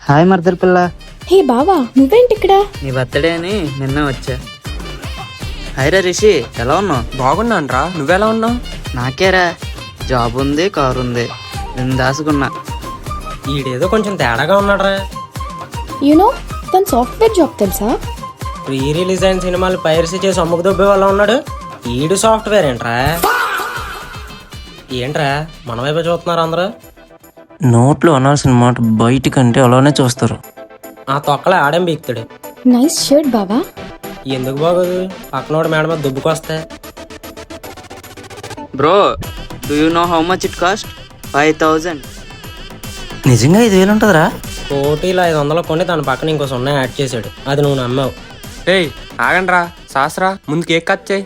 Hi మర్దర్ పిల్ల. హే బావా, నువ్వేంటి ఇక్కడ? నీ బర్త్డే అని నిన్న వచ్చా. హాయ్రా రిషి, ఎలా ఉన్నావు? బాగున్నాను రా, నువ్వెలా ఉన్నావు? నాకేరా, జాబ్ ఉంది, కారు ఉంది, నేను దాసుకున్నా. ఈడేదో కొంచెం తేడాగా ఉన్నాడురా. యూనో తన సాఫ్ట్వేర్ జాబ్ తెలుసా? ప్రీ రిలీజ్ అయిన సినిమాలు పైరసీ చేసి అమ్ముకు దొబ్బే వాళ్ళ ఉన్నాడు. ఈడు సాఫ్ట్వేర్ ఏంట్రా? ఏంట్రా మన వైపు చూస్తున్నారు అందరూ? నోట్లో అనాల్సిన మాట బయటికంటే అలానే చూస్తారు. ఆ తొక్కలే ఆడేం బీక్తాడు. నైస్ షర్ట్ బావా. ఎందుకు బాగోదు? పక్కనోడు మేడ మీద దుబ్బుకొస్తే. Bro, do you know how much it cost? 5,000. నిజంగా 5,000 ఉంటుందిరా? కోటీలో 500 కొని తన పక్కన ఇంకో 0 యాడ్ చేశాడు. అది నువ్వు నమ్మావు. ఏయ్ ఆగండ్రా, శాస్త్రా ముందు కేక్ కట్ చేయి.